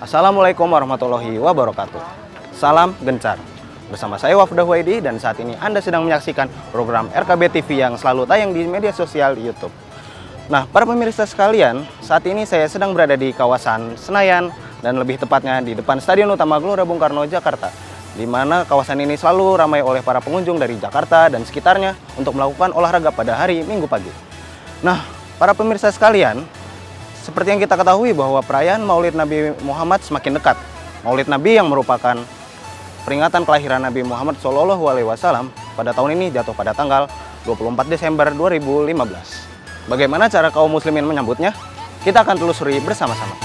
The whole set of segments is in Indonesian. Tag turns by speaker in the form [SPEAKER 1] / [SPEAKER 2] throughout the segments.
[SPEAKER 1] Assalamualaikum warahmatullahi wabarakatuh. Salam gencar. Bersama saya Wafdah Waidi dan saat ini Anda sedang menyaksikan program RKB TV yang selalu tayang di media sosial YouTube. Nah, para pemirsa sekalian, saat ini saya sedang berada di kawasan Senayan dan lebih tepatnya di depan Stadion Utama Gelora Bung Karno, Jakarta, di mana kawasan ini selalu ramai oleh para pengunjung dari Jakarta dan sekitarnya untuk melakukan olahraga pada hari Minggu pagi. Nah, para pemirsa sekalian, seperti yang kita ketahui bahwa perayaan Maulid Nabi Muhammad semakin dekat. Maulid Nabi yang merupakan peringatan kelahiran Nabi Muhammad SAW pada tahun ini jatuh pada tanggal 24 Desember 2015. Bagaimana cara kaum muslimin menyambutnya? Kita akan telusuri bersama-sama.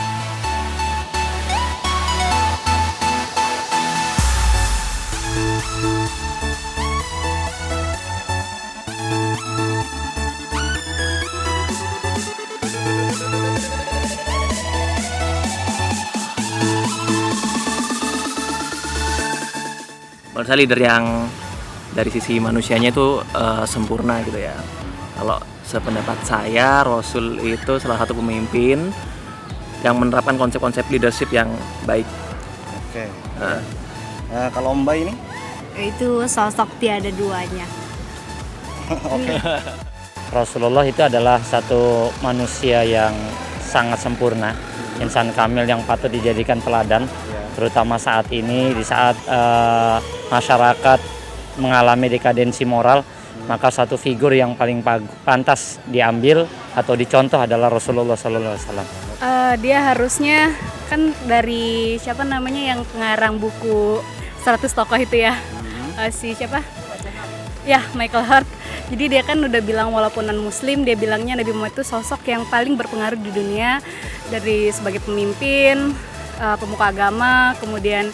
[SPEAKER 2] Menurut saya leader yang dari sisi manusianya itu sempurna gitu ya. Kalau sependapat saya, Rasul itu salah satu pemimpin yang menerapkan konsep-konsep leadership yang baik.
[SPEAKER 1] Oke. Kalau Mbak ini?
[SPEAKER 3] Itu sosok tiada duanya.
[SPEAKER 1] Oke.
[SPEAKER 4] Rasulullah itu adalah satu manusia yang sangat sempurna, insan kamil yang patut dijadikan teladan, terutama saat ini di saat masyarakat mengalami dekadensi moral, maka satu figur yang paling pantas diambil atau dicontoh adalah Rasulullah SAW.
[SPEAKER 3] Dia harusnya kan dari siapa namanya yang pengarang buku 100 tokoh itu ya, si siapa? Ya, Michael Hart. Jadi dia kan udah bilang walaupun non muslim, dia bilangnya Nabi Muhammad itu sosok yang paling berpengaruh di dunia dari sebagai pemimpin, pemuka agama, kemudian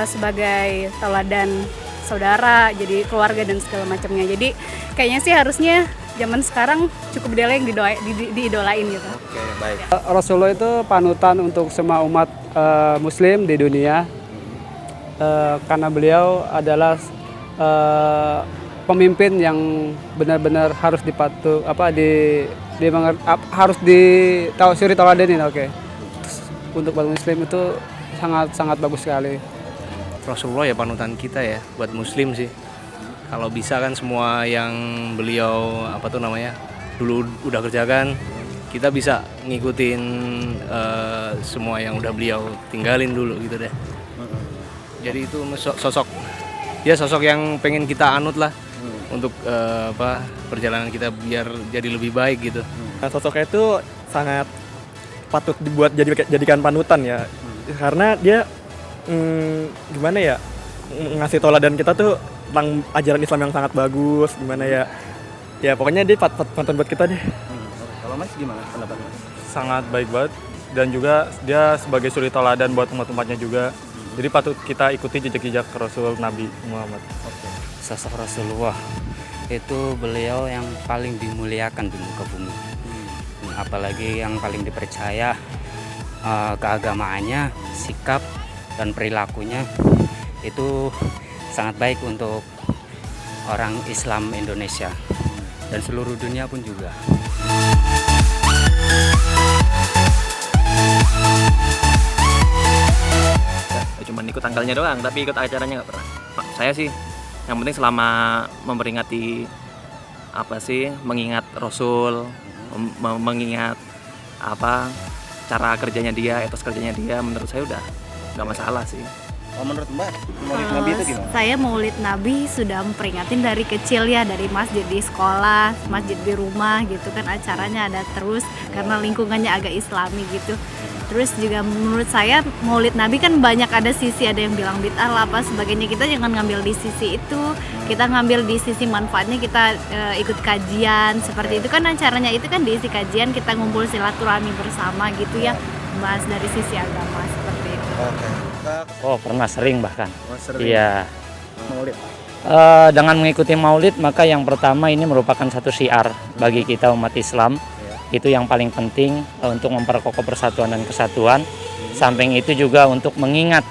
[SPEAKER 3] sebagai teladan saudara, jadi keluarga dan segala macamnya. Jadi kayaknya sih harusnya zaman sekarang cukup dia yang diidolain gitu.
[SPEAKER 1] Oke, baik.
[SPEAKER 5] Rasulullah itu panutan untuk semua umat muslim di dunia, karena beliau adalah pemimpin yang benar-benar harus harus suri teladenin. Oke. Untuk umat muslim itu sangat bagus sekali.
[SPEAKER 6] Rasulullah ya panutan kita ya buat muslim sih. Kalau bisa kan semua yang beliau dulu udah kerjakan, kita bisa ngikutin semua yang udah beliau tinggalin dulu gitu deh. Jadi itu sosok yang pengen kita anut lah untuk perjalanan kita biar jadi lebih baik gitu.
[SPEAKER 7] Nah, sosoknya itu sangat patut dibuat jadikan panutan ya, karena dia ngasih teladan kita tuh tentang ajaran Islam yang sangat bagus, ya pokoknya dia panutan buat kita deh.
[SPEAKER 1] Kalau Mas gimana pendapatnya?
[SPEAKER 8] Sangat baik banget, dan juga dia sebagai suri teladan buat umat-umatnya juga. Jadi patut kita ikuti jejak-jejak Rasul Nabi Muhammad.
[SPEAKER 9] Sosok Rasulullah itu beliau yang paling dimuliakan di muka bumi. Apalagi yang paling dipercaya keagamaannya, sikap dan perilakunya itu sangat baik untuk orang Islam Indonesia dan seluruh dunia pun juga.
[SPEAKER 2] Cuma ikut tanggalnya doang, tapi ikut acaranya nggak pernah. Saya sih yang penting selama memperingati mengingat Rasul, mengingat cara kerjanya dia, etos kerjanya dia, menurut saya udah nggak masalah sih.
[SPEAKER 1] Menurut Mbak, Maulid Nabi itu gimana?
[SPEAKER 3] Saya Maulid Nabi sudah memperingatin dari kecil ya, dari masjid di sekolah, masjid di rumah gitu kan, acaranya ada terus karena lingkungannya agak islami gitu. Terus juga menurut saya Maulid Nabi kan banyak ada sisi, ada yang bilang bid'ah lah apa sebagainya. Kita jangan ngambil di sisi itu, kita ngambil di sisi manfaatnya, kita ikut kajian seperti itu kan, acaranya itu kan diisi kajian, kita ngumpul silaturahmi bersama gitu ya, bahas dari sisi agama seperti itu.
[SPEAKER 1] Oke.
[SPEAKER 4] Oh, pernah sering bahkan.
[SPEAKER 1] Sering.
[SPEAKER 4] Iya.
[SPEAKER 1] Maulid.
[SPEAKER 4] Dengan mengikuti Maulid, maka yang pertama ini merupakan satu syiar bagi kita umat Islam. Itu yang paling penting untuk memperkokoh persatuan dan kesatuan. Samping itu juga untuk mengingat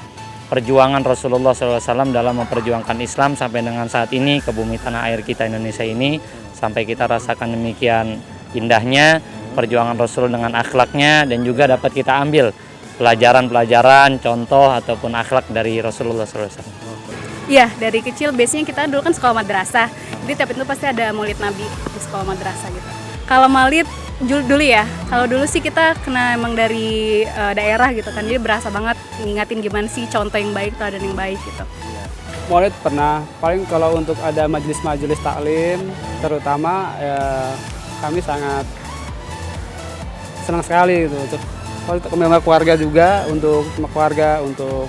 [SPEAKER 4] perjuangan Rasulullah SAW dalam memperjuangkan Islam sampai dengan saat ini ke bumi tanah air kita Indonesia ini, sampai kita rasakan demikian indahnya perjuangan Rasul dengan akhlaknya, dan juga dapat kita ambil pelajaran-pelajaran, contoh ataupun akhlak dari Rasulullah SAW.
[SPEAKER 3] Iya, dari kecil biasanya kita dulu kan sekolah madrasah. Jadi tiap itu pasti ada maulid Nabi di sekolah madrasah gitu. Kalau maulid dulu ya, kalau dulu sih kita kena emang dari daerah gitu kan. Jadi berasa banget ngingatin gimana sih contoh yang baik, teladan yang baik gitu.
[SPEAKER 5] Maulid pernah, paling kalau untuk ada majelis-majelis taklim terutama kami sangat senang sekali gitu. Kalau untuk keluarga juga, untuk sama keluarga, untuk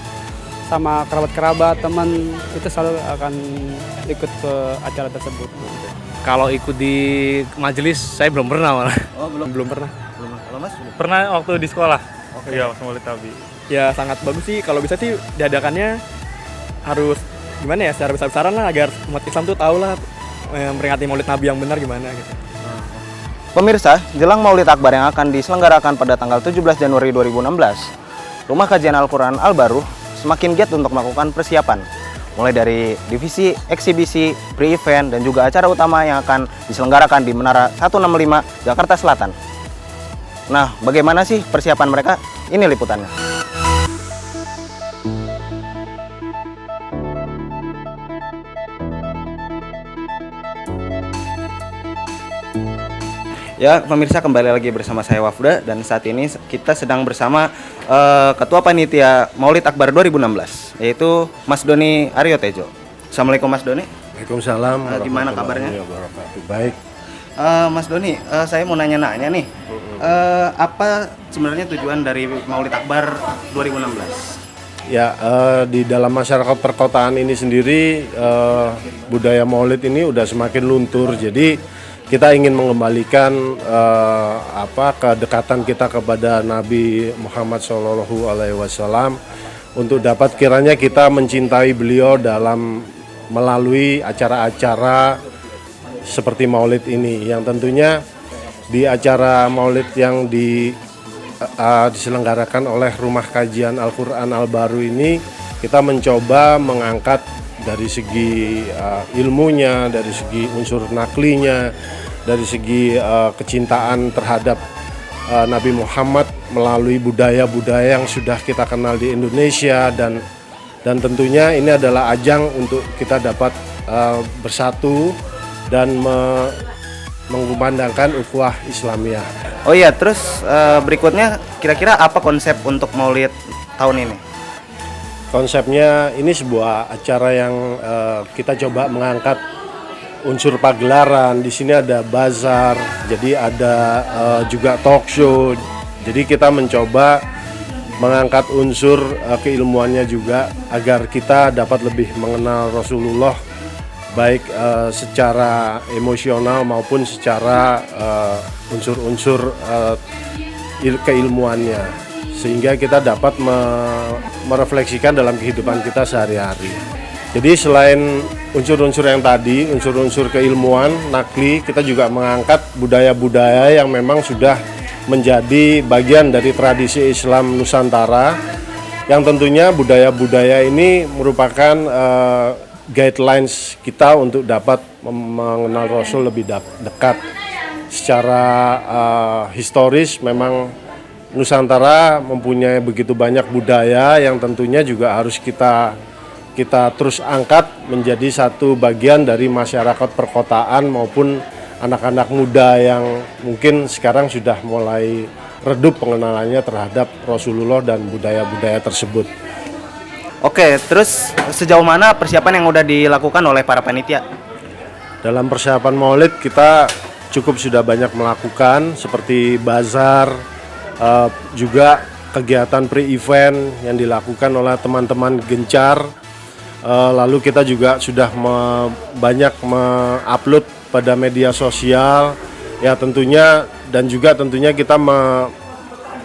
[SPEAKER 5] sama kerabat-kerabat, teman, itu selalu akan ikut ke acara tersebut.
[SPEAKER 6] Kalau ikut di majelis saya belum pernah malah.
[SPEAKER 1] Oh, belum
[SPEAKER 7] pernah.
[SPEAKER 1] Kalau Mas?
[SPEAKER 8] Pernah waktu di sekolah.
[SPEAKER 1] Oke.
[SPEAKER 8] Iya, pas Maulid Nabi.
[SPEAKER 7] Ya sangat bagus sih, kalau bisa sih diadakannya harus gimana ya, secara besar-besaran lah agar umat Islam tuh tahu lah memperingati Maulid Nabi yang benar gimana gitu.
[SPEAKER 1] Pemirsa, jelang Maulid Akbar yang akan diselenggarakan pada tanggal 17 Januari 2016, Rumah Kajian Al-Quran Al-Baruh semakin giat untuk melakukan persiapan, mulai dari divisi, eksibisi, pre-event, dan juga acara utama yang akan diselenggarakan di Menara 165 Jakarta Selatan. Nah, bagaimana sih persiapan mereka? Ini liputannya. Ya, pemirsa, kembali lagi bersama saya Wafda, dan saat ini kita sedang bersama Ketua Panitia Maulid Akbar 2016, yaitu Mas Doni Aryo Tejo. Assalamualaikum Mas Doni.
[SPEAKER 10] Waalaikumsalam.
[SPEAKER 1] Gimana kabarnya?
[SPEAKER 10] Baik.
[SPEAKER 1] Mas Doni, saya mau nanya-nanya nih, apa sebenarnya tujuan dari Maulid Akbar 2016?
[SPEAKER 10] Ya, di dalam masyarakat perkotaan ini sendiri budaya Maulid ini udah semakin luntur. Jadi kita ingin mengembalikan kedekatan kita kepada Nabi Muhammad SAW untuk dapat kiranya kita mencintai beliau dalam melalui acara-acara seperti Maulid ini, yang tentunya di acara Maulid yang diselenggarakan oleh Rumah Kajian Al-Quran Al-Baruh ini, kita mencoba mengangkat dari segi ilmunya, dari segi unsur naklinya, dari segi kecintaan terhadap Nabi Muhammad melalui budaya-budaya yang sudah kita kenal di Indonesia, dan tentunya ini adalah ajang untuk kita dapat bersatu dan mengumandangkan ukhuwah Islamiyah.
[SPEAKER 1] Oh iya, terus berikutnya kira-kira apa konsep untuk Maulid tahun ini?
[SPEAKER 10] Konsepnya ini sebuah acara yang kita coba mengangkat unsur pagelaran. Di sini ada bazar, jadi ada juga talk show. Jadi kita mencoba mengangkat unsur keilmuannya juga agar kita dapat lebih mengenal Rasulullah, baik secara emosional maupun secara unsur-unsur keilmuannya, sehingga kita dapat merefleksikan dalam kehidupan kita sehari-hari. Jadi selain unsur-unsur yang tadi, unsur-unsur keilmuan, nakli, kita juga mengangkat budaya-budaya yang memang sudah menjadi bagian dari tradisi Islam Nusantara, yang tentunya budaya-budaya ini merupakan guidelines kita untuk dapat mengenal Rasul lebih dekat. Secara historis memang Nusantara mempunyai begitu banyak budaya yang tentunya juga harus kita terus angkat menjadi satu bagian dari masyarakat perkotaan maupun anak-anak muda yang mungkin sekarang sudah mulai redup pengenalannya terhadap Rasulullah dan budaya-budaya tersebut.
[SPEAKER 1] Oke, terus sejauh mana persiapan yang udah dilakukan oleh para panitia?
[SPEAKER 10] Dalam persiapan Maulid kita cukup sudah banyak melakukan seperti bazar, juga kegiatan pre-event yang dilakukan oleh teman-teman Gencar. Lalu kita juga sudah banyak mengupload pada media sosial, ya tentunya, dan juga tentunya kita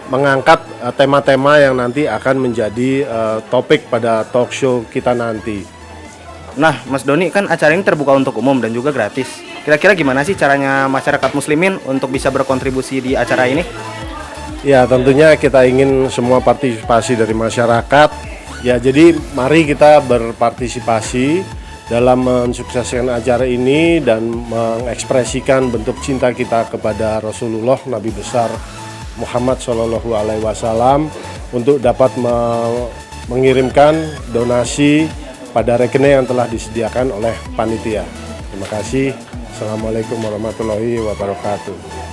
[SPEAKER 10] mengangkat tema-tema yang nanti akan menjadi topik pada talk show kita nanti.
[SPEAKER 1] Nah, Mas Doni, kan acara ini terbuka untuk umum dan juga gratis. Kira-kira gimana sih caranya masyarakat muslimin untuk bisa berkontribusi di acara ini?
[SPEAKER 10] Ya, tentunya kita ingin semua partisipasi dari masyarakat. Ya, jadi mari kita berpartisipasi dalam mensukseskan acara ini dan mengekspresikan bentuk cinta kita kepada Rasulullah Nabi besar Muhammad SAW, untuk dapat mengirimkan donasi pada rekening yang telah disediakan oleh panitia. Terima kasih. Assalamualaikum warahmatullahi wabarakatuh.